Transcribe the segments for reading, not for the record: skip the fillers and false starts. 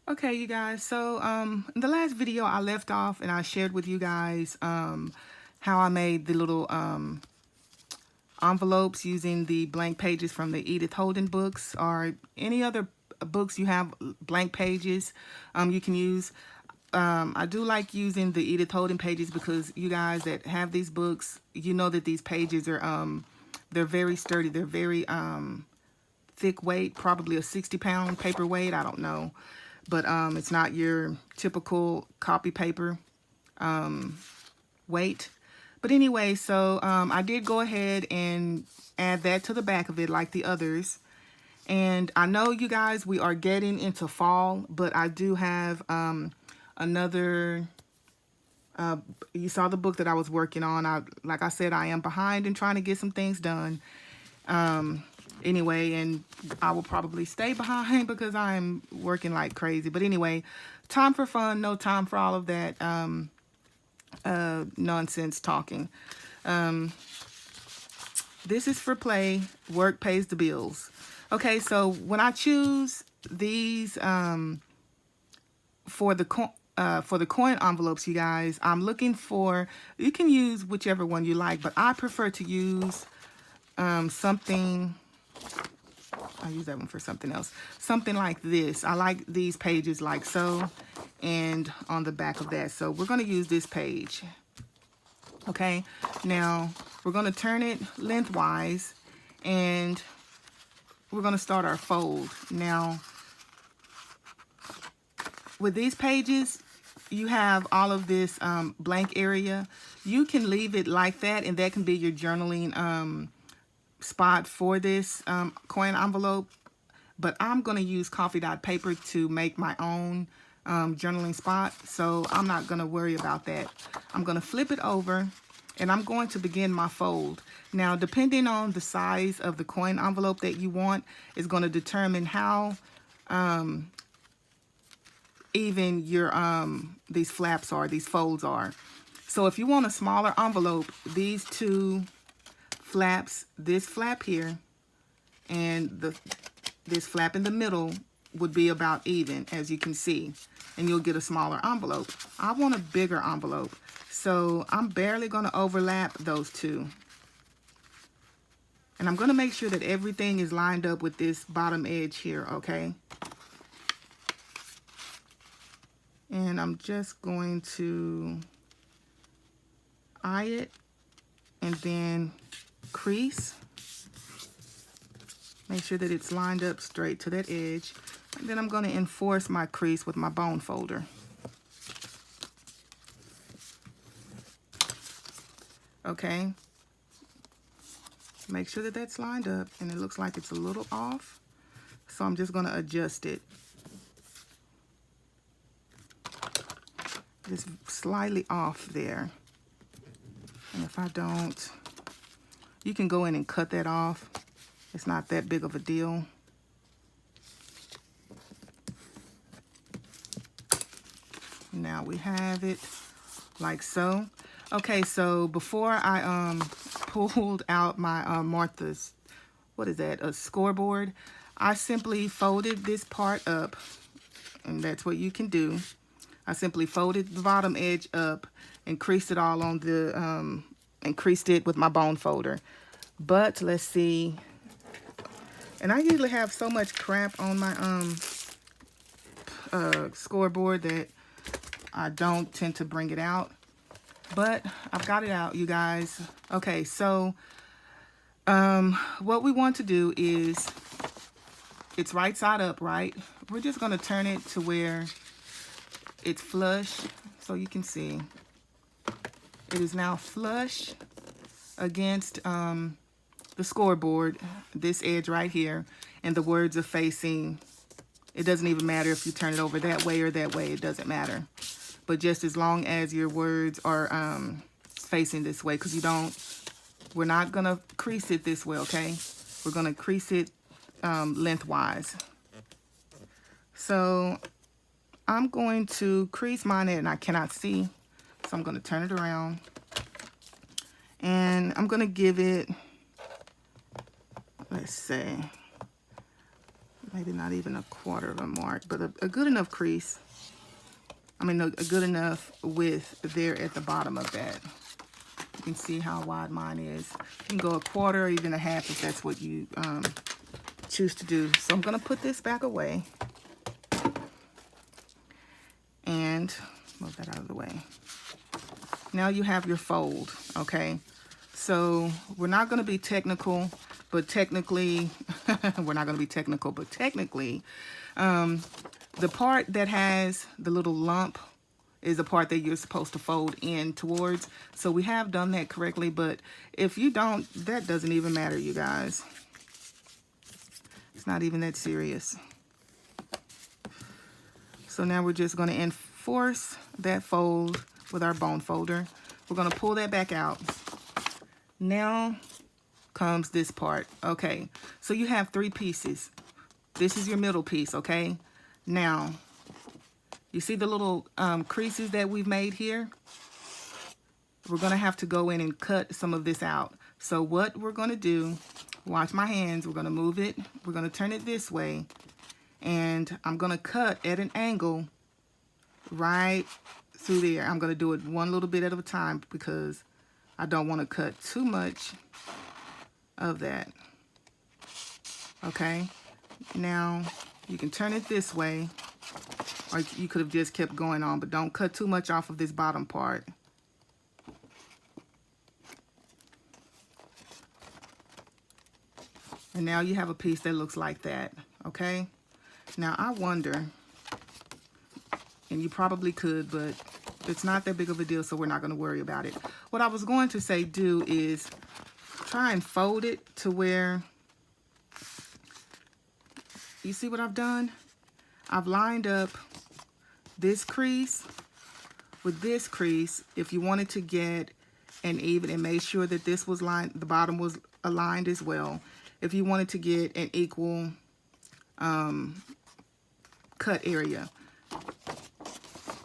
Okay, you guys, so in the last video I left off and I shared with you guys how I made the little envelopes using the blank pages from the Edith Holden books, or any other books you have blank pages you can use. I do like using the Edith Holden pages because you guys that have these books, you know that these pages are they're very sturdy. They're very thick weight, probably a 60-pound paper weight. I don't know, but it's not your typical copy paper weight. But anyway, so I did go ahead and add that to the back of it like the others. And I know you guys, we are getting into fall, but I do have another, you saw the book that I was working on. Like I said, I am behind in trying to get some things done. Anyway, and I will probably stay behind because I'm working like crazy. But anyway, time for fun, no time for all of that nonsense talking. This is for play, work pays the bills. Okay, so when I choose these for the coin envelopes, you guys, I'm looking for, you can use whichever one you like, but I prefer to use something, I'll use that one for something else. Something like this. I like these pages like so, and on the back of that. So we're going to use this page. Okay, now we're going to turn it lengthwise, and we're going to start our fold. Now, with these pages, you have all of this blank area. You can leave it like that, and that can be your journaling spot for this coin envelope. But I'm going to use coffee dot paper to make my own journaling spot, so I'm not going to worry about that. I'm going to flip it over, and I'm going to begin my fold. Now, depending on the size of the coin envelope that you want is going to determine how even your these flaps are, these folds are. So if you want a smaller envelope, these two flaps, this flap here and this flap in the middle would be about even, as you can see, and you'll get a smaller envelope. I want a bigger envelope, so I'm barely going to overlap those two. And I'm going to make sure that everything is lined up with this bottom edge here, okay? And I'm just going to eye it and then crease. Make sure that it's lined up straight to that edge. And then I'm going to enforce my crease with my bone folder. Okay. Make sure that that's lined up, and it looks like it's a little off. So I'm just going to adjust it. Just slightly off there. And if I don't, you can go in and cut that off. It's not that big of a deal. Now we have it like so. Okay, so before I pulled out my Martha's, what is that, a scoreboard, I simply folded this part up, and that's what you can do. I simply folded the bottom edge up and creased it all on the, and creased it with my bone folder. But let's see, and I usually have so much crap on my scoreboard that I don't tend to bring it out. But I've got it out, you guys. Okay, so what we want to do is, it's right side up, right? We're just going to turn it to where it's flush, so you can see. It is now flush against the scoreboard, this edge right here, and the words are facing. It doesn't even matter if you turn it over that way or that way. It doesn't matter. But just as long as your words are facing this way, because we're not going to crease it this way, okay? We're going to crease it lengthwise. So I'm going to crease mine, and I cannot see, so I'm going to turn it around. And I'm going to give it, let's say, maybe not even a quarter of a mark, but a good enough crease. I mean, a good enough width there at the bottom of that. You can see how wide mine is. You can go a quarter or even a half if that's what you choose to do. So I'm gonna put this back away and move that out of the way. Now you have your fold, okay? So we're not gonna be technical, but technically, we're not gonna be technical, but technically, the part that has the little lump is the part that you're supposed to fold in towards. So we have done that correctly, but if you don't, that doesn't even matter, you guys. It's not even that serious. So now we're just going to enforce that fold with our bone folder. We're going to pull that back out. Now comes this part. Okay, so you have 3 pieces. This is your middle piece, okay? Now, you see the little creases that we've made here? We're going to have to go in and cut some of this out. So what we're going to do, watch my hands, we're going to move it, we're going to turn it this way, and I'm going to cut at an angle right through there. I'm going to do it one little bit at a time because I don't want to cut too much of that. Okay, now you can turn it this way, or you could have just kept going on, but don't cut too much off of this bottom part. And now you have a piece that looks like that, okay? Now I wonder, and you probably could, but it's not that big of a deal, so we're not going to worry about it. What I was going to say do is try and fold it to where, you see what I've done? I've lined up this crease with this crease. If you wanted to get an even, and make sure that this was lined, the bottom was aligned as well. If you wanted to get an equal cut area.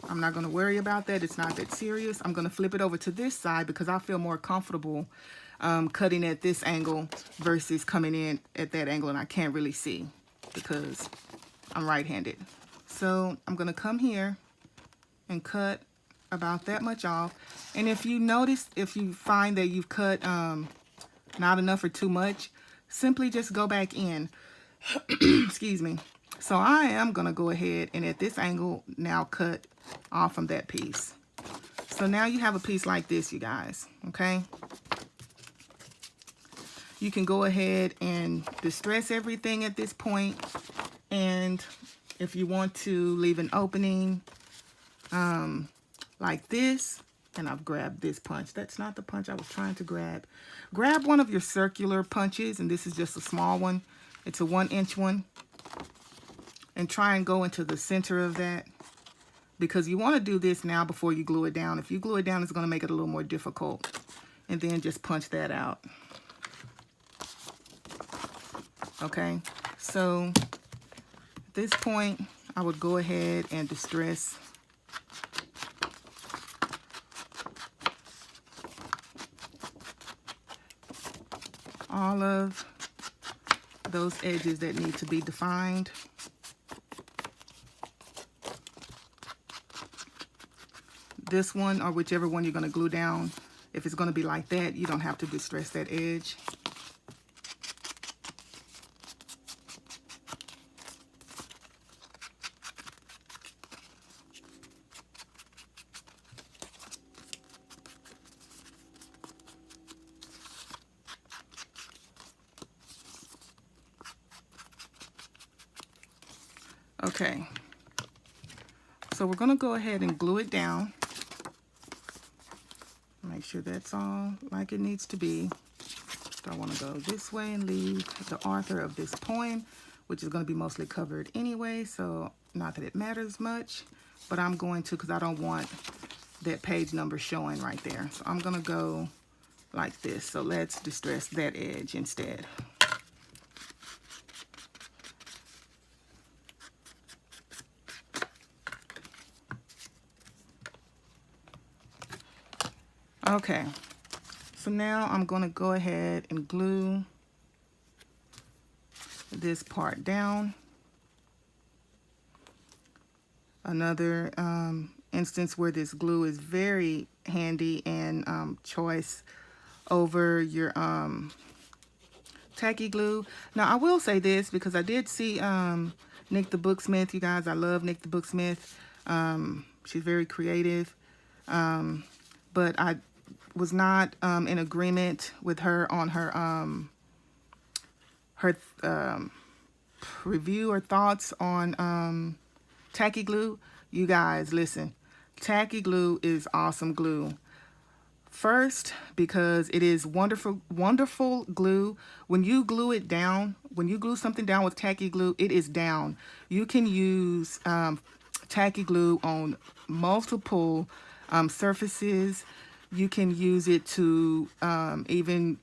I'm not going to worry about that. It's not that serious. I'm going to flip it over to this side because I feel more comfortable cutting at this angle versus coming in at that angle, and I can't really see because I'm right-handed. So I'm going to come here and cut about that much off. And if you notice, if you find that you've cut not enough or too much, simply just go back in. Excuse me. So I am going to go ahead and at this angle now cut off from that piece. So now you have a piece like this, you guys, okay? You can go ahead and distress everything at this point, and if you want to leave an opening like this, and I've grabbed this punch. That's not the punch I was trying to grab. Grab one of your circular punches, and this is just a small one. It's a 1-inch one. And try and go into the center of that, because you want to do this now before you glue it down. If you glue it down, it's going to make it a little more difficult. And then just punch that out. Okay, so at this point, I would go ahead and distress all of those edges that need to be defined. This one, or whichever one you're going to glue down, if it's going to be like that, you don't have to distress that edge. Okay, so we're going to go ahead and glue it down. Make sure that's all like it needs to be. So I want to go this way and leave the author of this poem, which is going to be mostly covered anyway, so not that it matters much, but I'm going to, because I don't want that page number showing right there. So I'm going to go like this. So let's distress that edge instead. Okay, so now I'm going to go ahead and glue this part down. Another instance where this glue is very handy and choice over your tacky glue. Now I will say this because I did see Nick the Booksmith. You guys, I love Nick the Booksmith. She's very creative, but I was not in agreement with her on her review or thoughts on tacky glue. You guys, listen, tacky glue is awesome glue. First, because it is wonderful glue. When you glue it down, when you glue something down with tacky glue, it is down. You can use tacky glue on multiple surfaces. You can use it to even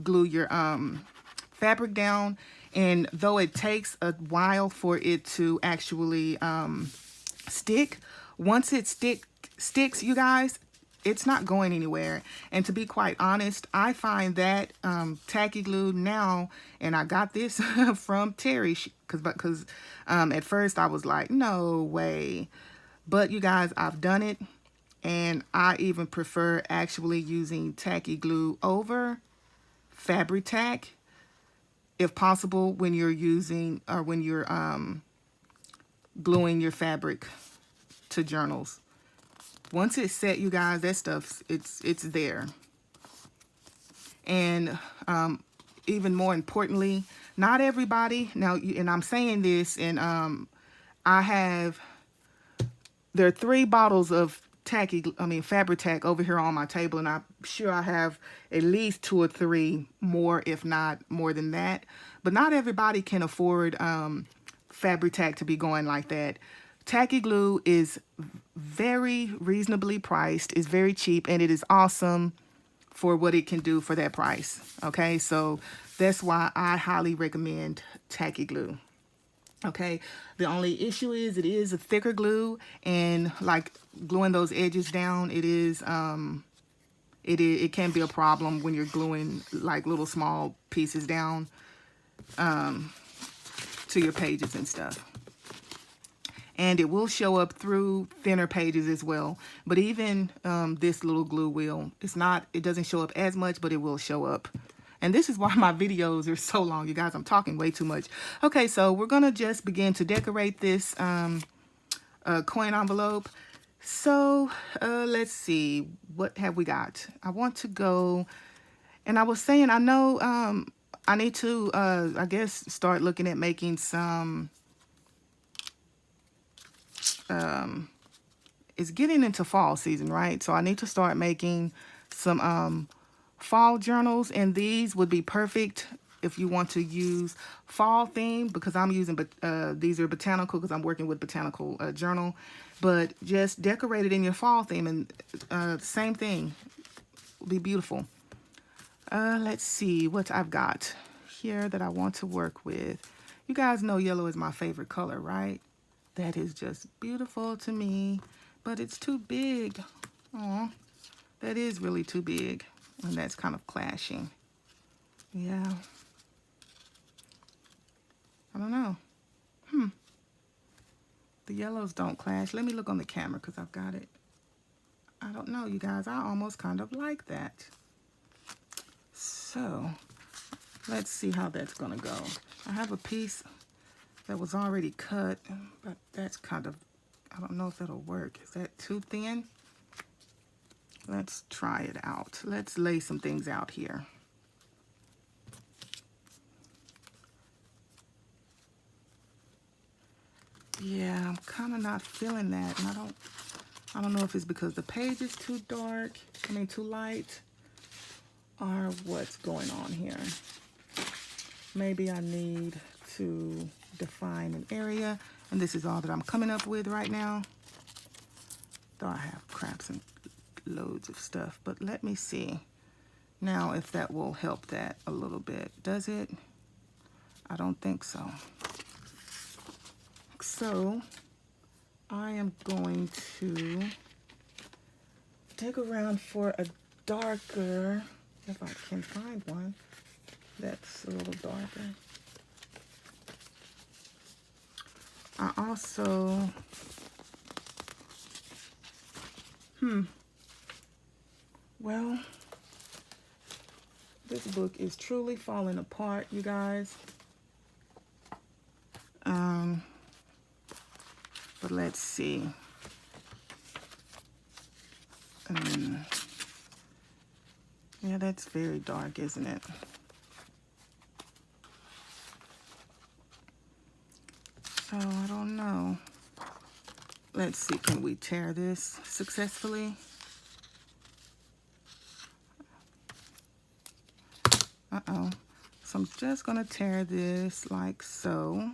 glue your fabric down. And though it takes a while for it to actually stick, once it sticks, you guys, it's not going anywhere. And to be quite honest, I find that tacky glue now, and I got this from Terry, because at first I was like, no way. But you guys, I've done it, and I even prefer actually using tacky glue over Fabri-Tac, if possible, when you're using or when you're gluing your fabric to journals. Once it's set, you guys, that stuff, it's there. And even more importantly, not everybody, now, and I'm saying this, and there are 3 bottles of Fabri-Tac over here on my table, and I'm sure I have at least 2 or 3 more, if not more than that. But not everybody can afford Fabri-Tac to be going like that. Tacky glue is very reasonably priced, it's very cheap, and it is awesome for what it can do for that price. Okay, so that's why I highly recommend tacky glue. Okay, the only issue is it is a thicker glue, and like gluing those edges down, it can be a problem when you're gluing like little small pieces down to your pages and stuff. And it will show up through thinner pages as well. But even this little glue will, it doesn't show up as much, but it will show up. And this is why my videos are so long, you guys. I'm talking way too much. Okay, so we're going to just begin to decorate this coin envelope. So let's see. What have we got? I want to go, and I was saying, I know I need to, I guess, start looking at making some, it's getting into fall season, right? So I need to start making some fall journals, and these would be perfect if you want to use fall theme, because I'm using, these are botanical because I'm working with botanical journal, but just decorate it in your fall theme, and same thing, will be beautiful. Let's see what I've got here that I want to work with. You guys know yellow is my favorite color, right? That is just beautiful to me, but it's too big. Aw, that is really too big, and that's kind of clashing. Yeah. I don't know. The yellows don't clash. Let me look on the camera because I've got it. I don't know, you guys. I almost kind of like that. So, let's see how that's going to go. I have a piece that was already cut, but that's kind of, I don't know if that'll work. Is that too thin? Let's try it out. Let's lay some things out here. Yeah, I'm kind of not feeling that, and I don't know if it's because the page is too dark, too light, or what's going on here. Maybe I need to define an area, and this is all that I'm coming up with right now. Though I have craps and loads of stuff, but let me see now if that will help that a little bit. Does it? I don't think so. So I am going to dig around for a darker, if I can find one that's a little darker. I also Well, this book is truly falling apart, you guys. But let's see. Yeah, that's very dark, isn't it? So I don't know. Let's see, can we tear this successfully? Uh-oh. So I'm just gonna tear this like so.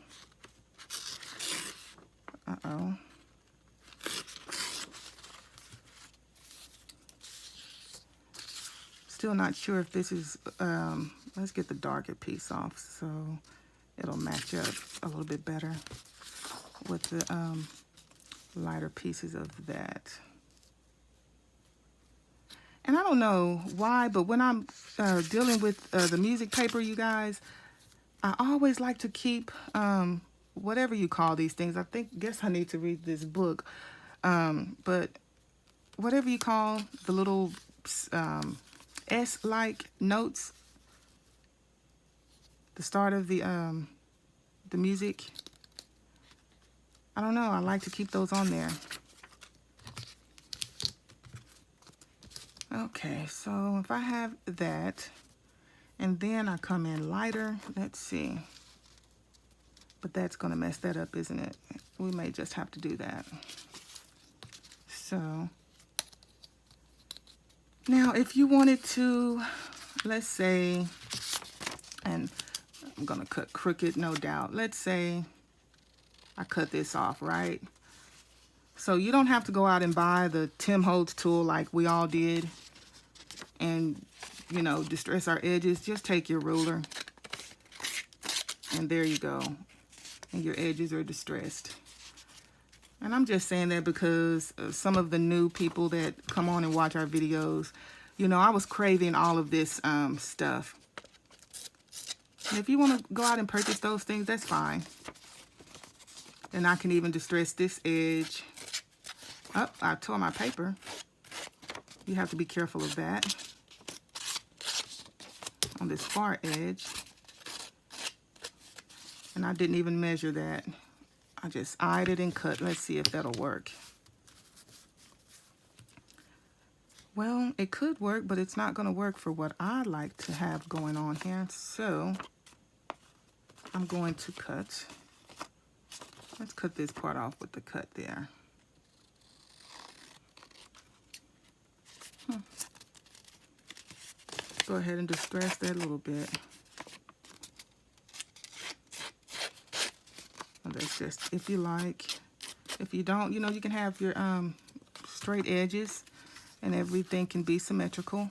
Uh-oh. Still not sure if this is, let's get the darker piece off so it'll match up a little bit better with the lighter pieces of that. And I don't know why, but when I'm dealing with the music paper, you guys, I always like to keep whatever you call these things. Guess I need to read this book. But whatever you call the little S-like notes, the start of the music. I don't know. I like to keep those on there. Okay, so if I have that, and then I come in lighter, let's see. But that's going to mess that up, isn't it? We may just have to do that. So, now if you wanted to, let's say, and I'm going to cut crooked, no doubt. Let's say I cut this off, right? So you don't have to go out and buy the Tim Holtz tool like we all did and, you know, distress our edges. Just take your ruler and there you go. And your edges are distressed. And I'm just saying that because some of the new people that come on and watch our videos, you know, I was craving all of this stuff. And if you want to go out and purchase those things, that's fine. And I can even distress this edge. Oh, I tore my paper. You have to be careful of that. On this far edge. And I didn't even measure that. I just eyed it and cut. Let's see if that'll work. Well, it could work, but it's not going to work for what I like to have going on here. So I'm going to cut. Let's cut this part off with the cut there. Go ahead and distress that a little bit. Well, that's just if you like. If you don't, you know, you can have your straight edges and everything can be symmetrical.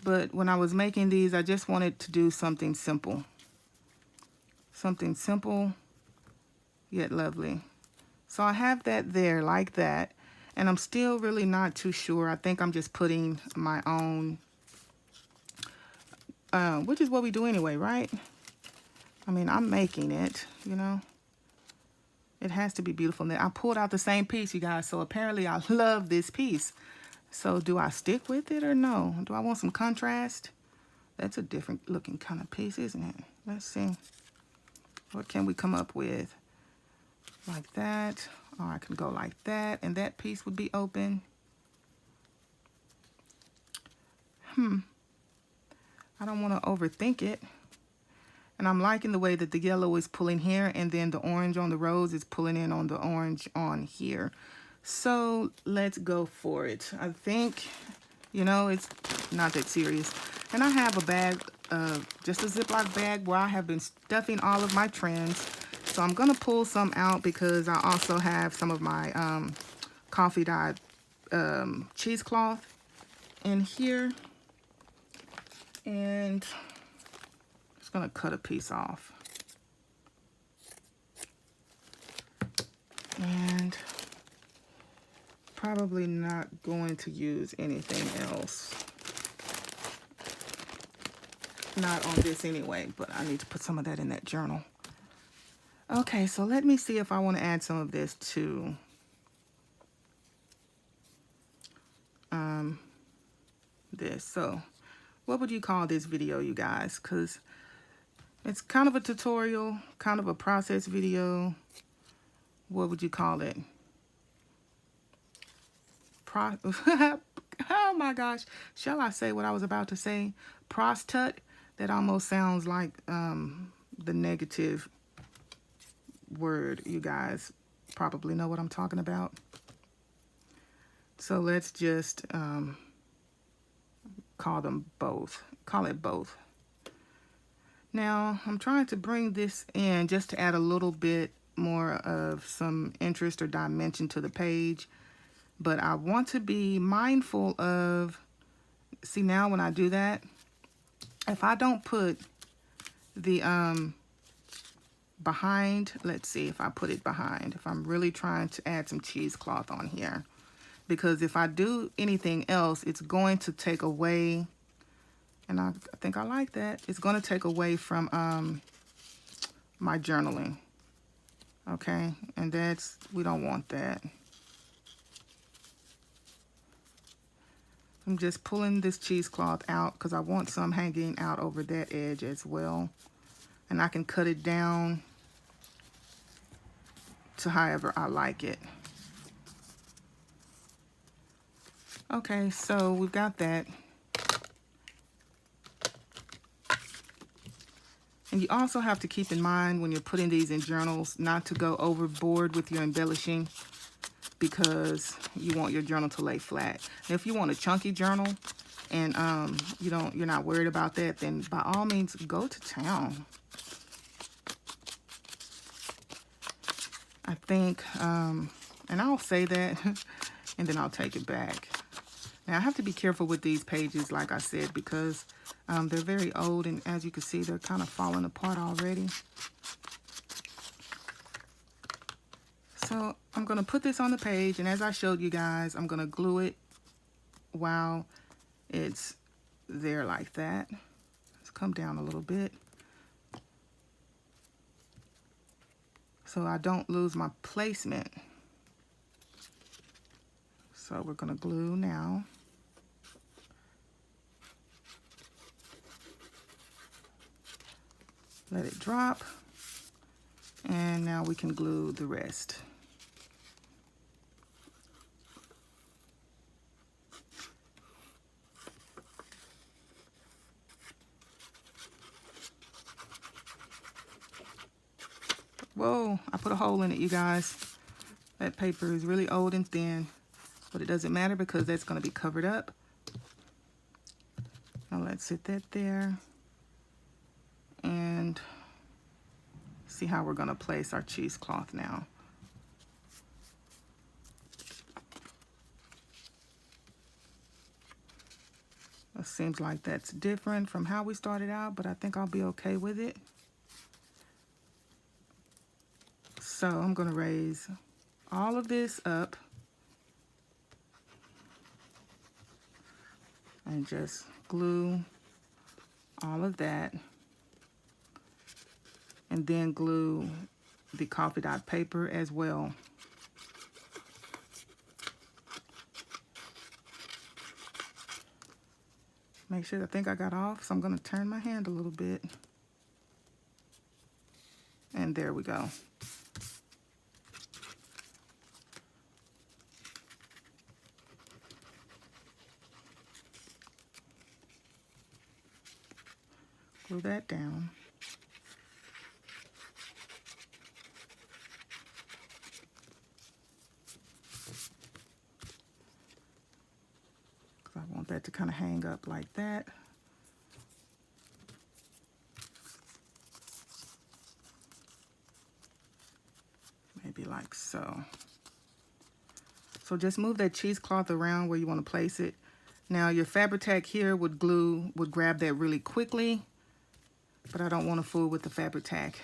But when I was making these, I just wanted to do something simple. Something simple, yet lovely. So I have that there like that. And I'm still really not too sure. I think I'm just putting my own, which is what we do anyway, right? I mean, I'm making it, you know. It has to be beautiful. Now, I pulled out the same piece, you guys. So apparently I love this piece. So do I stick with it or no? Do I want some contrast? That's a different looking kind of piece, isn't it? Let's see. What can we come up with? Like that. Or I can go like that. And that piece would be open. I don't want to overthink it. And I'm liking the way that the yellow is pulling here and then the orange on the rose is pulling in on the orange on here. So let's go for it. I think, you know, it's not that serious. And I have a bag, just a Ziploc bag where I have been stuffing all of my trends. So I'm going to pull some out because I also have some of my coffee dyed cheesecloth in here. And gonna cut a piece off and probably not going to use anything else, not on this anyway, but I need to put some of that in that journal. Okay, so let me see if I want to add some of this too. this. So what would you call this video, you guys? Because it's kind of a tutorial, kind of a process video. What would you call it? Oh my gosh. Shall I say what I was about to say? Prostut. That almost sounds like the negative word. You guys probably know what I'm talking about. So let's just call them both. Call it both. Now, I'm trying to bring this in just to add a little bit more of some interest or dimension to the page. But I want to be mindful of, see now when I do that, if I don't put the behind, let's see if I put it behind, if I'm really trying to add some cheesecloth on here. Because if I do anything else, it's going to take away, and I think I like that, it's going to take away from my journaling. Okay, and that's, we don't want that. I'm just pulling this cheesecloth out because I want some hanging out over that edge as well. And I can cut it down to however I like it. Okay, so we've got that. And you also have to keep in mind when you're putting these in journals not to go overboard with your embellishing, because you want your journal to lay flat. Now, if you want a chunky journal and you're not worried about that, then by all means go to town. I think, and I'll say that and then I'll take it back. Now I have to be careful with these pages, like I said, because they're very old, and as you can see, they're kind of falling apart already. So I'm going to put this on the page, and as I showed you guys, I'm going to glue it while it's there like that. Let's come down a little bit so I don't lose my placement. So we're going to glue now. Let it drop, and now we can glue the rest. Whoa, I put a hole in it, you guys. That paper is really old and thin, but it doesn't matter because that's going to be covered up. Now let's sit that there and see how we're going to place our cheesecloth now. It seems like that's different from how we started out, but I think I'll be okay with it. So I'm going to raise all of this up and just glue all of that, and then glue the coffee dot paper as well. Make sure, I think I got off, so I'm going to turn my hand a little bit. And there we go. Glue that down. Because I want that to kind of hang up like that. Maybe like so. So just move that cheesecloth around where you want to place it. Now your Fabri-Tac here would grab that really quickly, but I don't want to fool with the Fabri-Tac.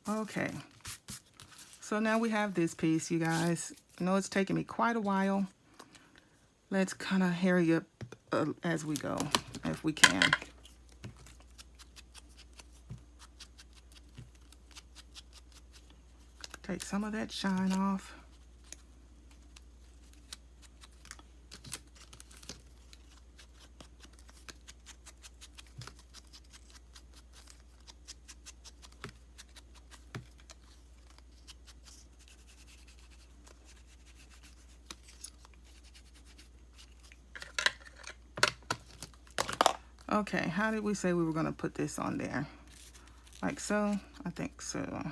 Okay, so now we have this piece, you guys. I know it's taking me quite a while. Let's kind of hurry up as we go, if we can. Take some of that shine off. Okay, how did we say we were going to put this on there? Like so? I think so.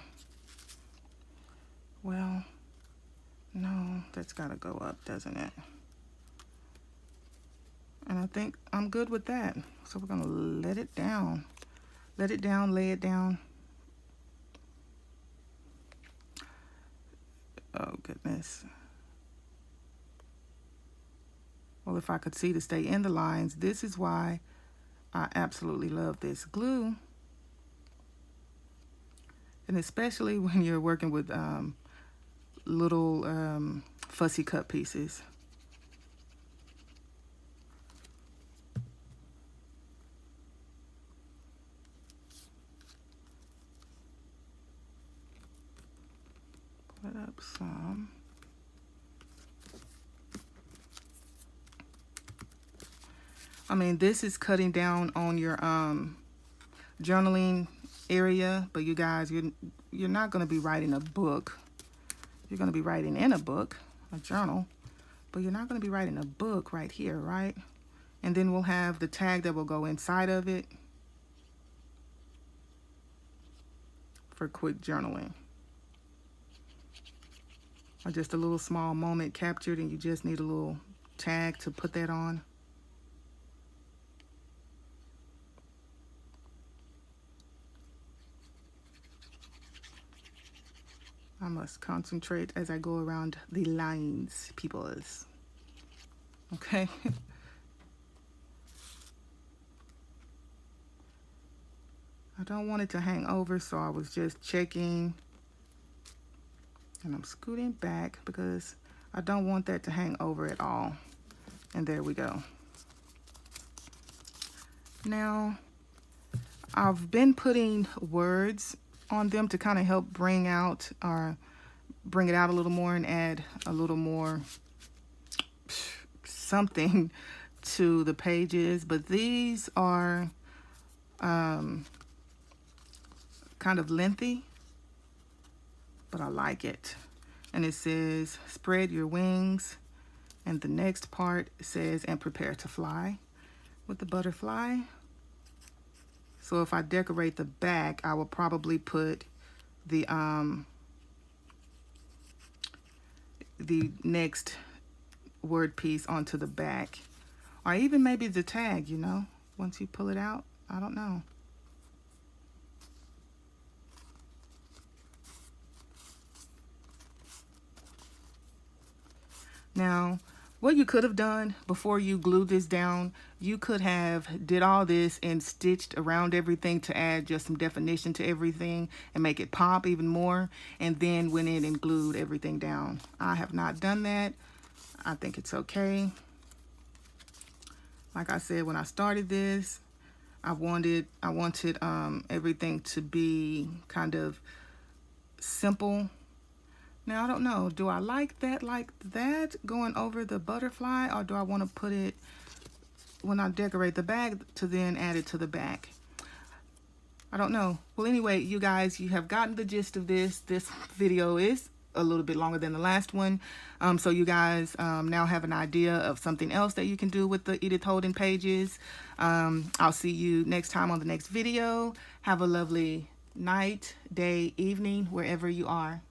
Well, no, that's got to go up, doesn't it? And I think I'm good with that. So we're going to let it down. Let it down, lay it down. Oh, goodness. Well, if I could see to stay in the lines, this is why I absolutely love this glue. And especially when you're working with little fussy cut pieces. Pull it up some. I mean, this is cutting down on your journaling area, but you guys, you're not going to be writing a book. You're going to be writing in a book, a journal, but you're not going to be writing a book right here, right? And then we'll have the tag that will go inside of it for quick journaling. Or just a little small moment captured and you just need a little tag to put that on. I must concentrate as I go around the lines, peoples. Okay. I don't want it to hang over, so I was just checking. And I'm scooting back because I don't want that to hang over at all. And there we go. Now, I've been putting words on them to kind of help bring it out a little more and add a little more something to the pages. But these are kind of lengthy, but I like it. And it says spread your wings, and the next part says and prepare to fly with the butterfly. So if I decorate the back, I will probably put the next word piece onto the back. Or even maybe the tag, you know, once you pull it out. I don't know. Now, what you could have done before you glued this down, you could have did all this and stitched around everything to add just some definition to everything and make it pop even more, and then went in and glued everything down. I have not done that. I think it's okay. Like I said, when I started this, I wanted everything to be kind of simple. Now, I don't know, do I like that going over the butterfly, or do I want to put it when I decorate the bag to then add it to the back? I don't know. Well, anyway, you guys, you have gotten the gist of this. This video is a little bit longer than the last one. So you guys now have an idea of something else that you can do with the Edith Holden pages. I'll see you next time on the next video. Have a lovely night, day, evening, wherever you are.